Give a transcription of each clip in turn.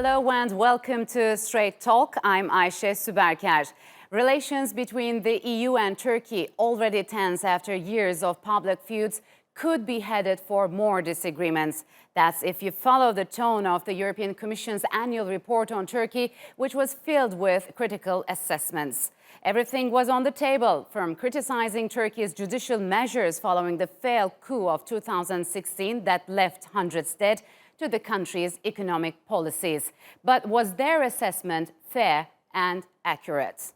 Hello and welcome to Straight Talk. I'm Ayşe Süberker. Relations between the EU and Turkey, already tense after years of public feuds, could be headed for more disagreements. That's if you follow the tone of the European Commission's annual report on Turkey, which was filled with critical assessments. Everything was on the table, from criticizing Turkey's judicial measures following the failed coup of 2016 that left hundreds dead, to the country's economic policies. But was their assessment fair and accurate?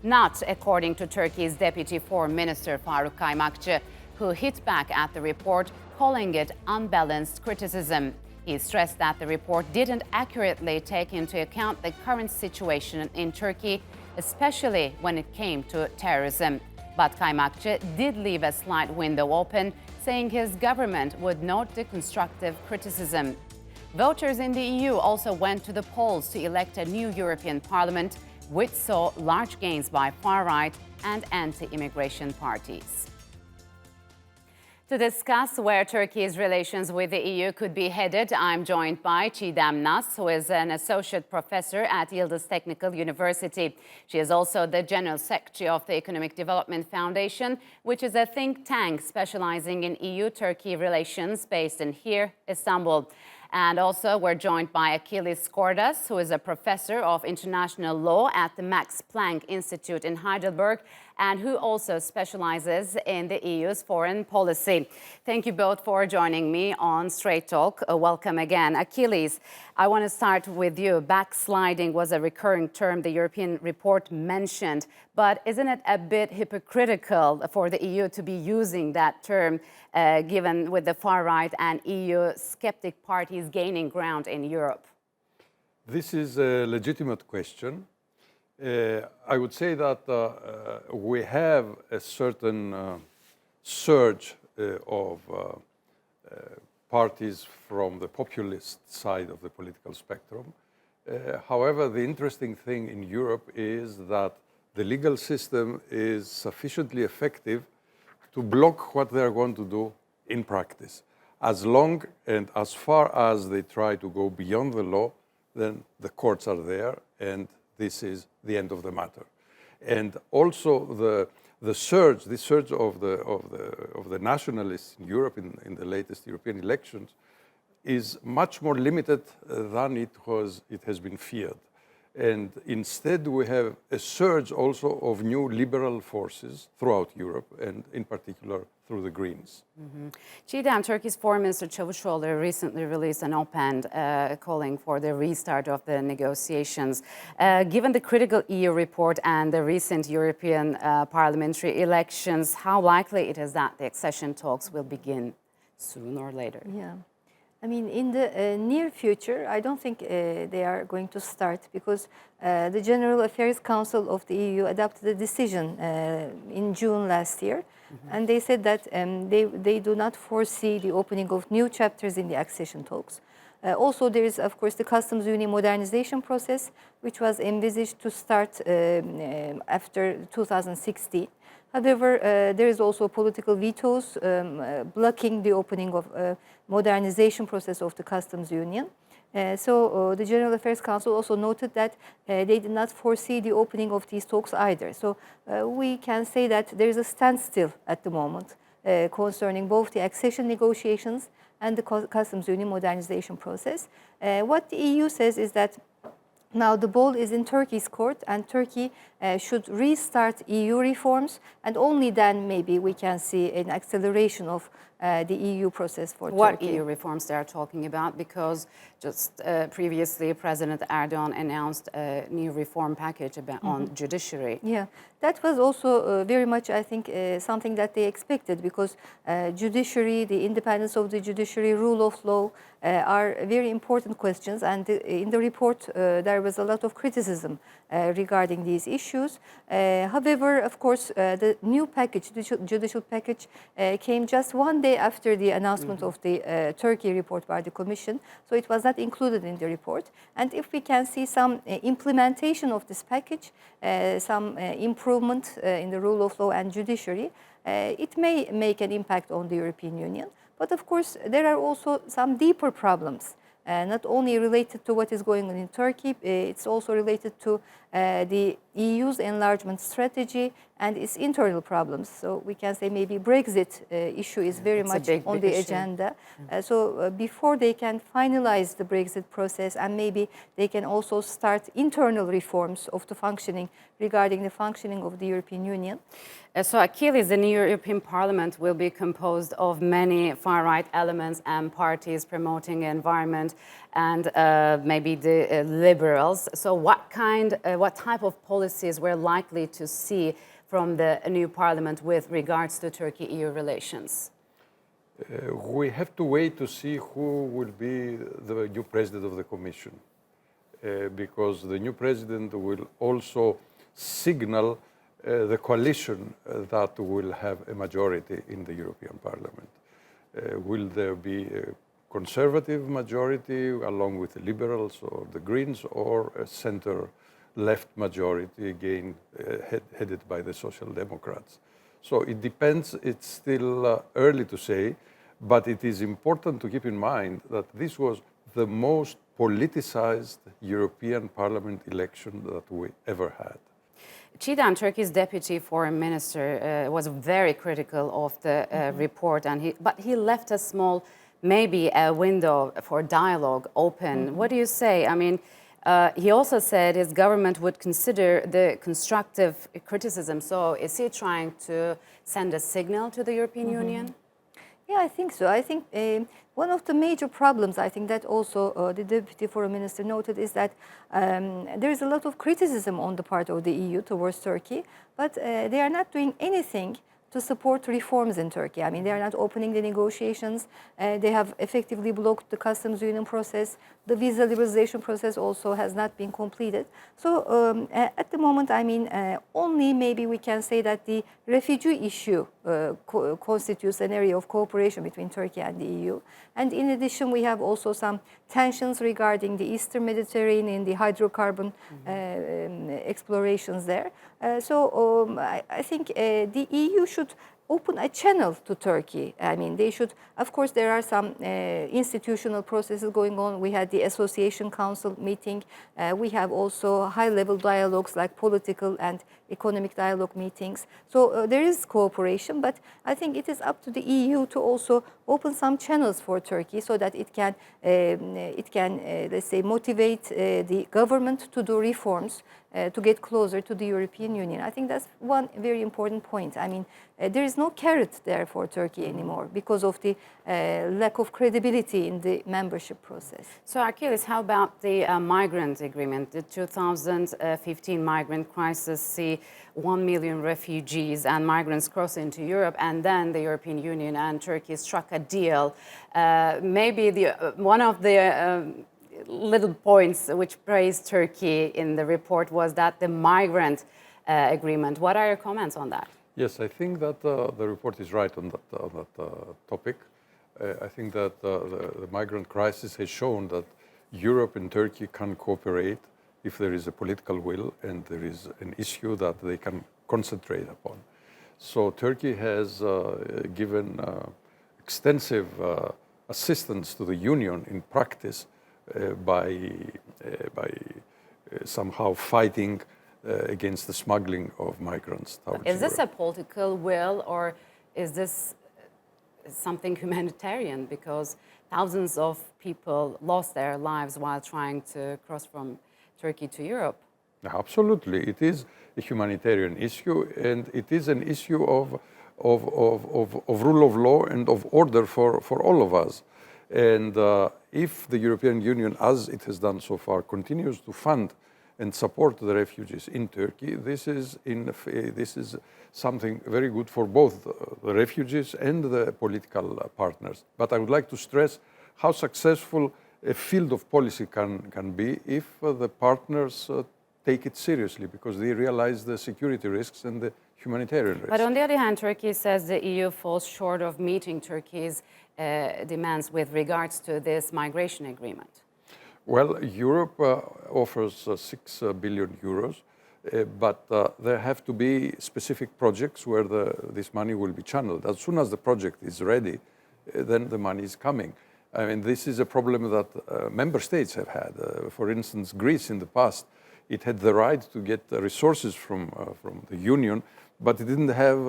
Not according to Turkey's Deputy Foreign Minister Faruk Kaymakçı, who hit back at the report, calling it unbalanced criticism. He stressed that the report didn't accurately take into account the current situation in Turkey, especially when it came to terrorism. But Kaymakçı did leave a slight window open, saying his government would note the constructive criticism. Voters in the EU also went to the polls to elect a new European Parliament, which saw large gains by far-right and anti-immigration parties. To discuss where Turkey's relations with the EU could be headed, I'm joined by Çiğdem Naz, who is an associate professor at Yıldız Technical University. She is also the general secretary of the Economic Development Foundation, which is a think tank specializing in EU-Turkey relations based in here, Istanbul. And also we're joined by Achilles Skordas, who is a professor of international law at the Max Planck Institute in Heidelberg, and who also specializes in the EU's foreign policy. Thank you both for joining me on Straight Talk. Welcome again. Achilles, I want to start with you. Backsliding was a recurring term the European report mentioned, but isn't it a bit hypocritical for the EU to be using that term, given with the far-right and EU skeptic parties gaining ground in Europe? This is a legitimate question. I would say that we have a certain surge of parties from the populist side of the political spectrum. However, the interesting thing in Europe is that the legal system is sufficiently effective to block what they are going to do in practice. As long and as far as they try to go beyond the law, then the courts are there, and this is the end of the matter. And also the surge of the nationalists in Europe in the latest European elections is much more limited than it has been feared. And instead, we have a surge also of new liberal forces throughout Europe, and in particular through the Greens. Çiğdem, Turkey's Foreign Minister Çavuşoğlu recently released an op-ed calling for the restart of the negotiations. Given the critical EU report and the recent European parliamentary elections, how likely it is that the accession talks will begin soon or later? Yeah. I mean, in the near future, I don't think they are going to start, because the General Affairs Council of the EU adopted a decision in June last year, and they said that they do not foresee the opening of new chapters in the accession talks. Also, there is, of course, the customs union modernization process, which was envisaged to start after 2016. However, there is also political vetoes blocking the opening of modernization process of the customs union. So the General Affairs Council also noted that they did not foresee the opening of these talks either. So we can say that there is a standstill at the moment concerning both the accession negotiations and the customs union modernization process. What the EU says is that now the ball is in Turkey's court, and Turkey should restart EU reforms, and only then maybe we can see an acceleration of the EU process for Turkey. What EU reforms they are talking about? Because just previously President Erdogan announced a new reform package on judiciary. Yeah, that was also very much, I think, something that they expected, because judiciary, the independence of the judiciary, rule of law are very important questions, and in the report there was a lot of criticism regarding these issues. However, of course, the new package, the judicial package, came just one day after the announcement of the Turkey report by the Commission, so it was not included in the report. And if we can see some implementation of this package, some improvement in the rule of law and judiciary, it may make an impact on the European Union. But of course, there are also some deeper problems not only related to what is going on in Turkey, it's also related to the EU's enlargement strategy and its internal problems. So we can say maybe Brexit issue is very much on the agenda. So before they can finalize the Brexit process, and maybe they can also start internal reforms of the functioning regarding the functioning of the European Union. So Achilles, the new European Parliament will be composed of many far-right elements and parties promoting environment and maybe the liberals. So what type of policies we're likely to see from the new Parliament with regards to Turkey-EU relations? We have to wait to see who will be the new president of the Commission, because the new president will also signal the coalition that will have a majority in the European Parliament. Will there be a conservative majority along with the Liberals or the Greens, or a center-left majority, again headed by the Social Democrats? So it depends. It's still early to say, but it is important to keep in mind that this was the most politicized European Parliament election that we ever had. Çiğdem, Turkey's deputy foreign minister, was very critical of the report, but he left a small, maybe a window for dialogue open. What do you say? I mean, he also said his government would consider the constructive criticism. So is he trying to send a signal to the European Union? Yeah, I think so. I think one of the major problems, I think that also the Deputy Foreign Minister noted, is that there is a lot of criticism on the part of the EU towards Turkey, but they are not doing anything to support reforms in Turkey. I mean, they are not opening the negotiations. They have effectively blocked the customs union process. The visa liberalization process also has not been completed. So at the moment, I mean, only maybe we can say that the refugee issue constitutes an area of cooperation between Turkey and the EU. And in addition, we have also some tensions regarding the Eastern Mediterranean, the hydrocarbon explorations there. So I think the EU should open a channel to Turkey. I mean, they should, of course, there are some institutional processes going on. We had the Association Council meeting. We have also high-level dialogues like political and economic dialogue meetings. So there is cooperation, but I think it is up to the EU to also open some channels for Turkey so that it can let's say, motivate the government to do reforms, to get closer to the European Union. I think that's one very important point. I mean, there is no carrot there for Turkey anymore because of the lack of credibility in the membership process. So, Achilles, how about the migrant agreement? The 2015 migrant crisis see 1 million refugees and migrants cross into Europe, and then the European Union and Turkey struck a deal. Maybe one of the little points which praised Turkey in the report was that the migrant agreement. What are your comments on that? Yes, I think that the report is right on that topic. I think that the migrant crisis has shown that Europe and Turkey can cooperate if there is a political will and there is an issue that they can concentrate upon. So Turkey has given extensive assistance to the Union in practice by somehow fighting against the smuggling of migrants. Is this a political will, or is this something humanitarian? Because thousands of people lost their lives while trying to cross from Turkey to Europe. Absolutely. It is a humanitarian issue, and it is an issue of rule of law and of order for all of us. And if the European Union, as it has done so far, continues to fund and support the refugees in Turkey, this is something very good for both the refugees and the political partners. But I would like to stress how successful a field of policy can be if the partners take it seriously, because they realize the security risks and the humanitarian risks. But on the other hand, Turkey says the EU falls short of meeting Turkey's demands with regards to this migration agreement. Well, Europe offers 6 billion euros, but there have to be specific projects where this money will be channeled. As soon as the project is ready, then the money is coming. I mean, this is a problem that member states have had. For instance, Greece in the past, it had the right to get resources from the Union, but it didn't have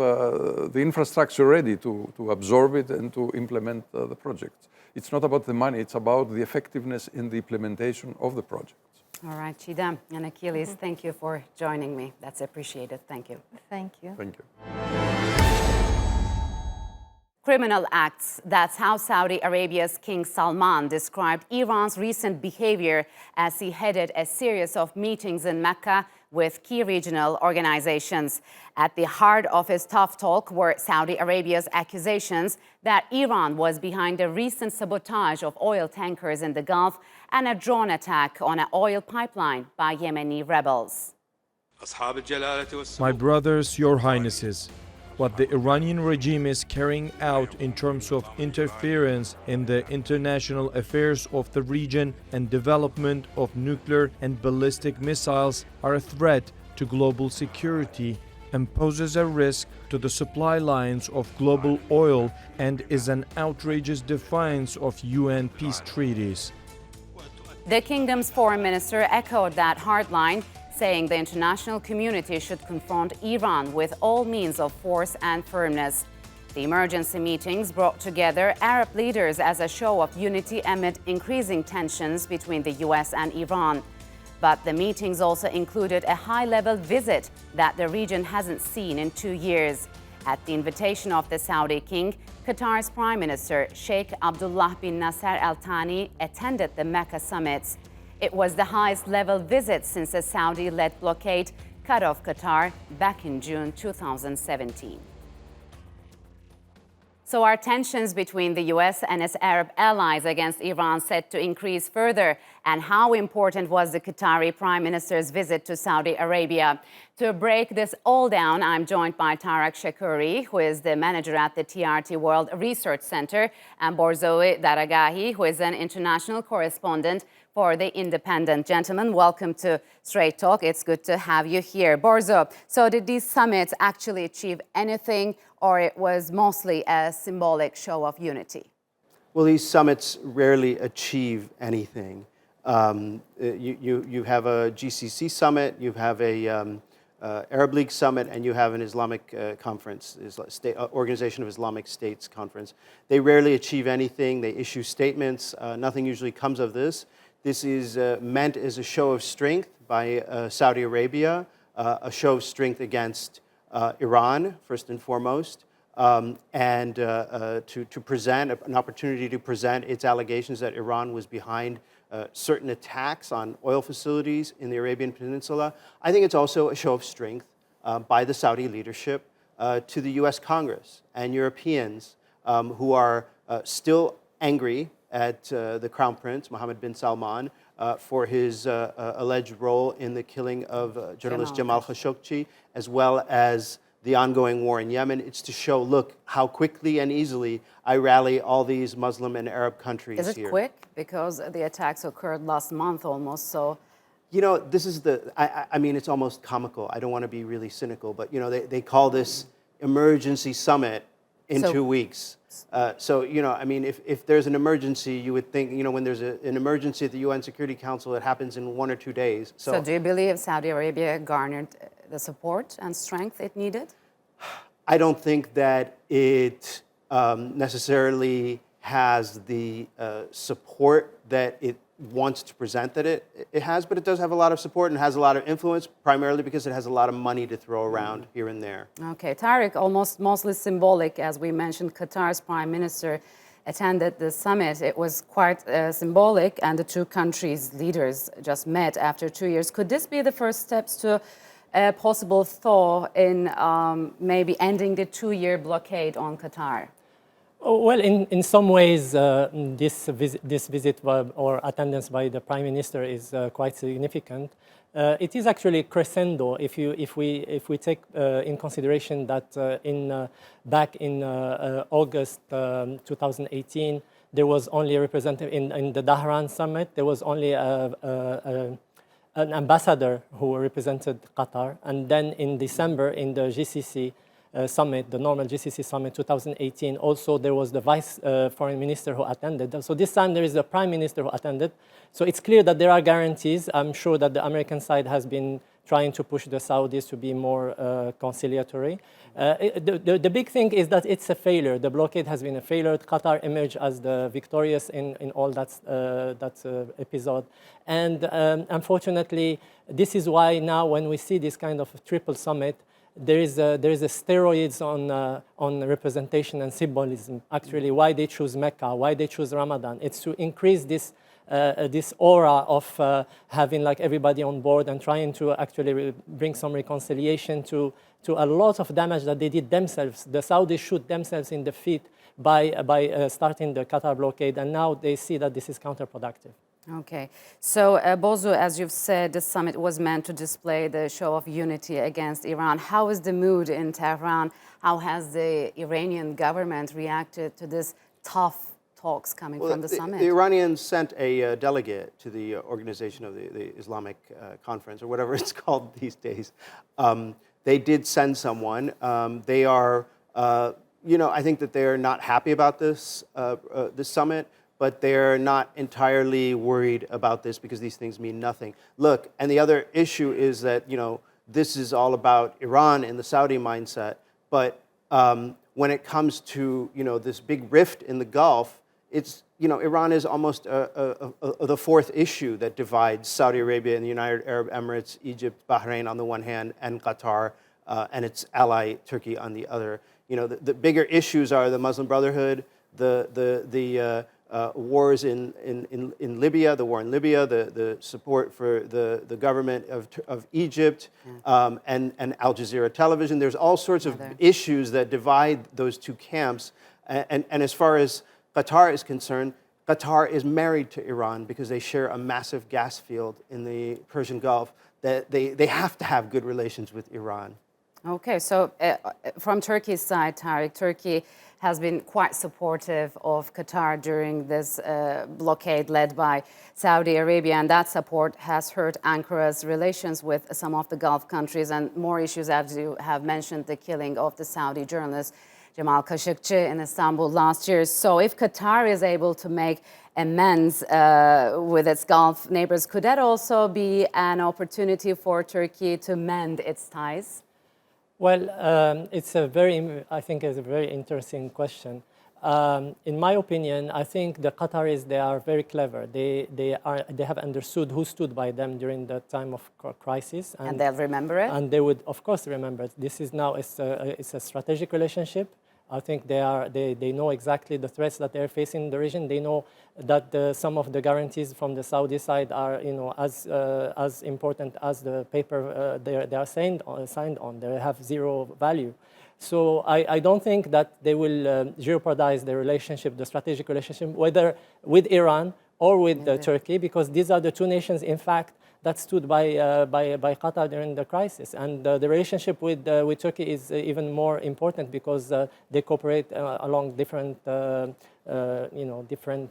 the infrastructure ready to absorb it and to implement the projects. It's not about the money, it's about the effectiveness in the implementation of the projects. All right, Chida and Achilles, thank you for joining me. That's appreciated. Thank you. Thank you. Thank you. Criminal acts. That's how Saudi Arabia's King Salman described Iran's recent behavior as he headed a series of meetings in Mecca with key regional organizations. At the heart of his tough talk were Saudi Arabia's accusations that Iran was behind a recent sabotage of oil tankers in the Gulf and a drone attack on an oil pipeline by Yemeni rebels. My brothers, your highnesses, what the Iranian regime is carrying out in terms of interference in the international affairs of the region and development of nuclear and ballistic missiles are a threat to global security and poses a risk to the supply lines of global oil and is an outrageous defiance of UN peace treaties. The kingdom's foreign minister echoed that hardline, saying the international community should confront Iran with all means of force and firmness. The emergency meetings brought together Arab leaders as a show of unity amid increasing tensions between the US and Iran. But the meetings also included a high-level visit that the region hasn't seen in 2 years. At the invitation of the Saudi king, Qatar's Prime Minister Sheikh Abdullah bin Nasser Al Thani attended the Mecca summits. It was the highest-level visit since a Saudi-led blockade cut off Qatar back in June 2017. So are tensions between the U.S. and its Arab allies against Iran set to increase further? And how important was the Qatari Prime Minister's visit to Saudi Arabia? To break this all down, I'm joined by Tariq Shikari, who is the manager at the TRT World Research Center, and Borzoe Daragahi, who is an international correspondent for The Independent. Gentlemen, welcome to Straight Talk. It's good to have you here. Borzo, so did these summits actually achieve anything, or it was mostly a symbolic show of unity? Well, these summits rarely achieve anything. You have a GCC summit, you have a Arab League summit, and you have an Islamic conference, Organization of Islamic States conference. They rarely achieve anything. They issue statements. Nothing usually comes of this. This is meant as a show of strength by Saudi Arabia, a show of strength against Iran, first and foremost, and to present an opportunity to present its allegations that Iran was behind certain attacks on oil facilities in the Arabian Peninsula. I think it's also a show of strength by the Saudi leadership to the US Congress and Europeans who are still angry at the Crown Prince, Mohammed bin Salman, for his alleged role in the killing of journalist Jamal Khashoggi, as well as the ongoing war in Yemen. It's to show, look, how quickly and easily I rally all these Muslim and Arab countries here. Is it quick? Because the attacks occurred last month almost, so... You know, this is I mean, it's almost comical. I don't want to be really cynical, but, you know, they call this emergency summit in 2 weeks. So, you know, I mean, if there's an emergency, you would think, you know, when there's an emergency at the UN Security Council, it happens in 1 or 2 days. So do you believe Saudi Arabia garnered the support and strength it needed? I don't think that it necessarily has the support that it wants to present that it has, but it does have a lot of support and has a lot of influence, primarily because it has a lot of money to throw around here and there. Okay, Tariq, mostly symbolic, as we mentioned, Qatar's Prime Minister attended the summit. It was quite symbolic, and the two countries' leaders just met after 2 years. Could this be the first steps to a possible thaw in maybe ending the 2-year blockade on Qatar? Well, in some ways, this visit or attendance by the Prime Minister is quite significant. It is actually crescendo if we take in consideration that back in August 2018, there was only a representative in the Dhahran summit. There was only an ambassador who represented Qatar, and then in December in the GCC, summit, the normal GCC summit 2018. Also, there was the vice foreign minister who attended. So this time there is the prime minister who attended. So it's clear that there are guarantees. I'm sure that the American side has been trying to push the Saudis to be more conciliatory. The big thing is that it's a failure. The blockade has been a failure. Qatar emerged as the victorious in all that episode. And unfortunately, this is why now when we see this kind of triple summit, there is a steroids on representation and symbolism. Actually, why they choose Mecca, why they choose Ramadan. It's to increase this aura of having like everybody on board and trying to actually bring some reconciliation to a lot of damage that they did themselves. The Saudis shoot themselves in the feet by starting the Qatar blockade, and now they see that this is counterproductive. Okay. So, Bozu, as you've said, the summit was meant to display the show of unity against Iran. How is the mood in Tehran? How has the Iranian government reacted to this tough talks coming from the summit? The Iranians sent a delegate to the organization of the Islamic Conference, or whatever it's called these days. They did send someone. They are, I think that they are not happy about this summit, but they're not entirely worried about this because these things mean nothing. Look, and the other issue is that, this is all about Iran and the Saudi mindset, but when it comes to, this big rift in the Gulf, it's, Iran is almost the fourth issue that divides Saudi Arabia and the United Arab Emirates, Egypt, Bahrain on the one hand, and Qatar and its ally Turkey on the other. The bigger issues are the Muslim Brotherhood, the wars in Libya, the war in Libya, the support for the government of Egypt, and Al Jazeera television. There's all sorts of issues that divide those two camps. And as far as Qatar is concerned, Qatar is married to Iran because they share a massive gas field in the Persian Gulf. That they have to have good relations with Iran. Okay, so from Turkey's side, Tariq, Turkey has been quite supportive of Qatar during this blockade led by Saudi Arabia, and that support has hurt Ankara's relations with some of the Gulf countries, and more issues, as you have mentioned, the killing of the Saudi journalist Jamal Khashoggi in Istanbul last year. So if Qatar is able to make amends with its Gulf neighbors, could that also be an opportunity for Turkey to mend its ties? Well, I think it's a very interesting question. In my opinion, I think the Qataris, they are very clever. They have understood who stood by them during the time of crisis. And they'll remember it? And they would, of course, remember it. This is now, it's a strategic relationship. I think they know exactly the threats that they're facing in the region. They know that some of the guarantees from the Saudi side are, as important as the paper they are signed on. They have zero value. So I don't think that they will jeopardize the relationship, the strategic relationship, whether with Iran or with Turkey, because these are the two nations, in fact, that stood by Qatar during the crisis. And the relationship with Turkey is even more important because they cooperate along different, different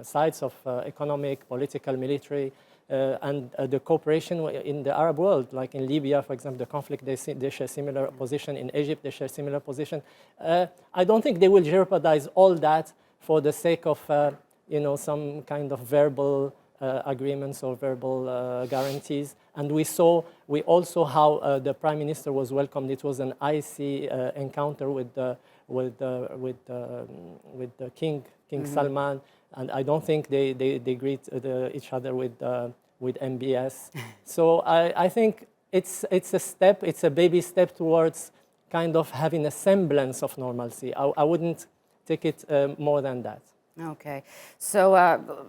sides of economic, political, military, and the cooperation in the Arab world, like in Libya, for example, the conflict, they share similar position. In Egypt, they share similar position. I don't think they will jeopardize all that for the sake of, some kind of verbal agreements or verbal guarantees. And we also how the prime minister was welcomed. It was an icy encounter with the King Salman, and I don't think they greet each other with MBS. So I think it's a step, it's a baby step towards kind of having a semblance of normalcy. I wouldn't take it more than that. Okay, so.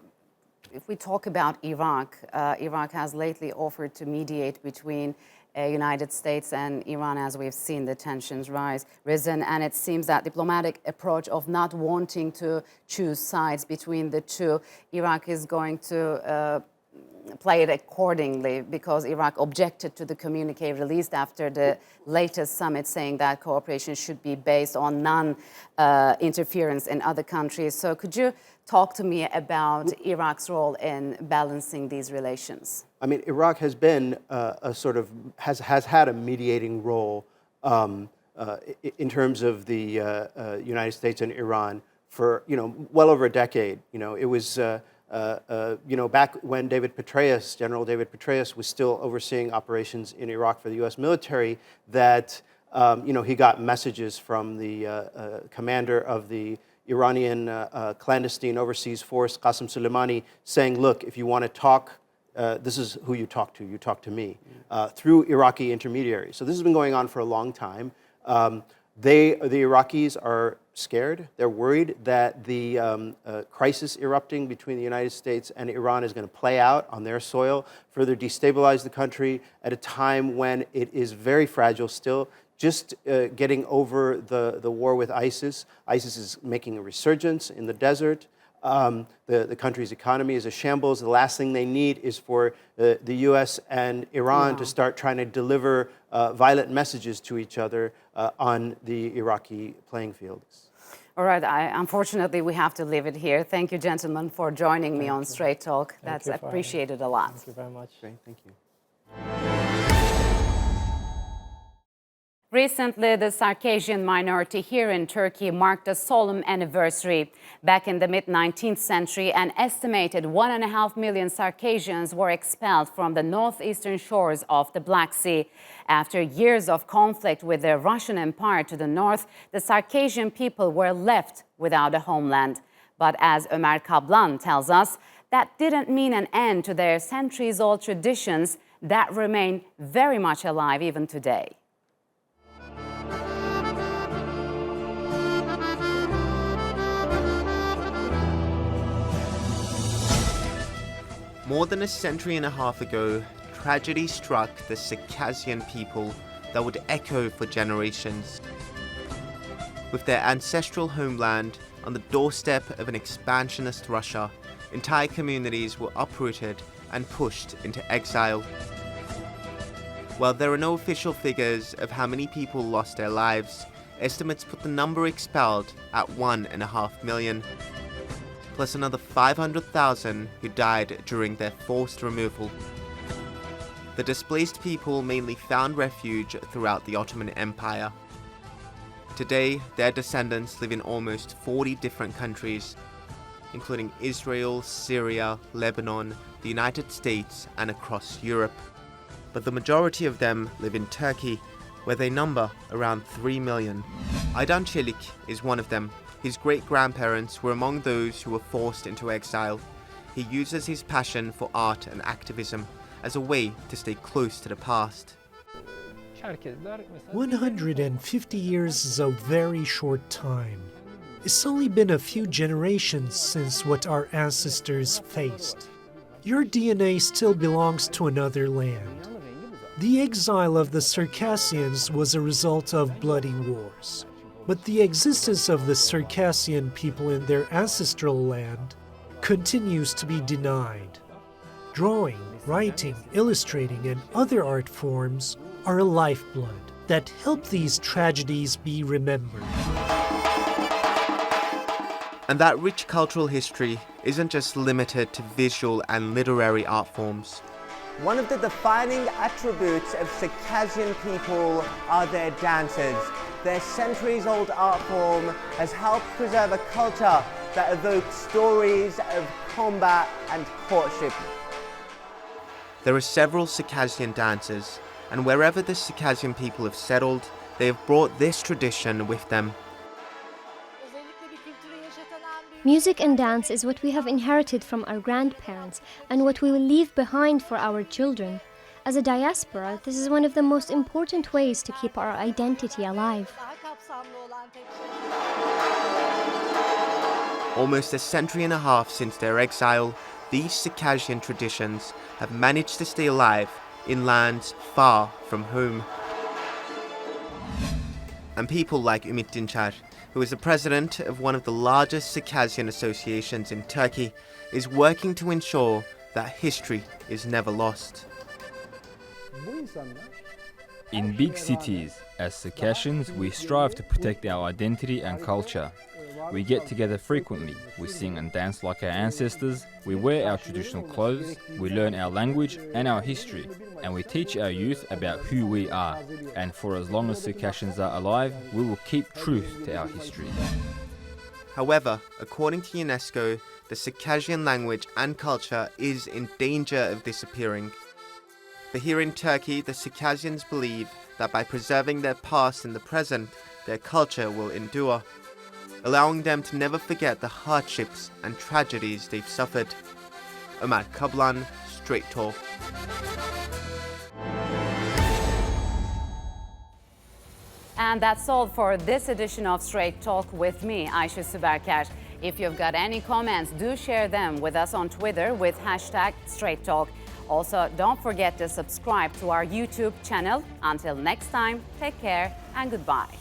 If we talk about Iraq, Iraq has lately offered to mediate between United States and Iran, as we've seen the tensions risen, and it seems that diplomatic approach of not wanting to choose sides between the two, Iraq is going to play it accordingly because Iraq objected to the communique released after the latest summit saying that cooperation should be based on non-interference in other countries. So could you talk to me about Iraq's role in balancing these relations? I mean, Iraq has been has had a mediating role in terms of the United States and Iran for well over a decade. It was back when General David Petraeus was still overseeing operations in Iraq for the U.S. military, that he got messages from the commander of the Iranian clandestine overseas force, Qasem Soleimani, saying, look, if you want to talk, this is who you talk to me, through Iraqi intermediaries. So this has been going on for a long time. The Iraqis are scared. They're worried that the crisis erupting between the United States and Iran is going to play out on their soil, further destabilize the country at a time when it is very fragile still, just getting over the war with ISIS. ISIS is making a resurgence in the desert. The country's economy is a shambles. The last thing they need is for the U.S. and Iran to start trying to deliver violent messages to each other on the Iraqi playing fields. All right, unfortunately, we have to leave it here. Thank you, gentlemen, for joining me on Straight Talk. That's appreciated a lot. Thank you very much. Great, thank you. Recently, the Circassian minority here in Turkey marked a solemn anniversary. Back in the mid-19th century, an estimated 1.5 million Circassians were expelled from the northeastern shores of the Black Sea. After years of conflict with the Russian Empire to the north, the Circassian people were left without a homeland. But as Ömer Kaplan tells us, that didn't mean an end to their centuries-old traditions that remain very much alive even today. More than a century and a half ago, tragedy struck the Circassian people that would echo for generations. With their ancestral homeland on the doorstep of an expansionist Russia, entire communities were uprooted and pushed into exile. While there are no official figures of how many people lost their lives, estimates put the number expelled at 1.5 million. Plus another 500,000 who died during their forced removal. The displaced people mainly found refuge throughout the Ottoman Empire. Today, their descendants live in almost 40 different countries, including Israel, Syria, Lebanon, the United States, and across Europe. But the majority of them live in Turkey, where they number around 3 million. Aydan Çelik is one of them. His great-grandparents were among those who were forced into exile. He uses his passion for art and activism as a way to stay close to the past. 150 years is a very short time. It's only been a few generations since what our ancestors faced. Your DNA still belongs to another land. The exile of the Circassians was a result of bloody wars. But the existence of the Circassian people in their ancestral land continues to be denied. Drawing, writing, illustrating, and other art forms are a lifeblood that help these tragedies be remembered. And that rich cultural history isn't just limited to visual and literary art forms. One of the defining attributes of Circassian people are their dances. Their centuries-old art form has helped preserve a culture that evokes stories of combat and courtship. There are several Circassian dances, and wherever the Circassian people have settled, they have brought this tradition with them. Music and dance is what we have inherited from our grandparents and what we will leave behind for our children. As a diaspora, this is one of the most important ways to keep our identity alive. Almost a century and a half since their exile, these Circassian traditions have managed to stay alive in lands far from home. And people like Ümit Dinçer, who is the president of one of the largest Circassian associations in Turkey, is working to ensure that history is never lost. In big cities, as Circassians, we strive to protect our identity and culture. We get together frequently, we sing and dance like our ancestors, we wear our traditional clothes, we learn our language and our history, and we teach our youth about who we are. And for as long as Circassians are alive, we will keep truth to our history. However, according to UNESCO, the Circassian language and culture is in danger of disappearing. But here in Turkey, the Circassians believe that by preserving their past in the present, their culture will endure, allowing them to never forget the hardships and tragedies they've suffered. Ömer Kablan, Straight Talk. And that's all for this edition of Straight Talk with me, Ayşe Süberker. If you've got any comments, do share them with us on Twitter with #StraightTalk. Also, don't forget to subscribe to our YouTube channel. Until next time, take care and goodbye.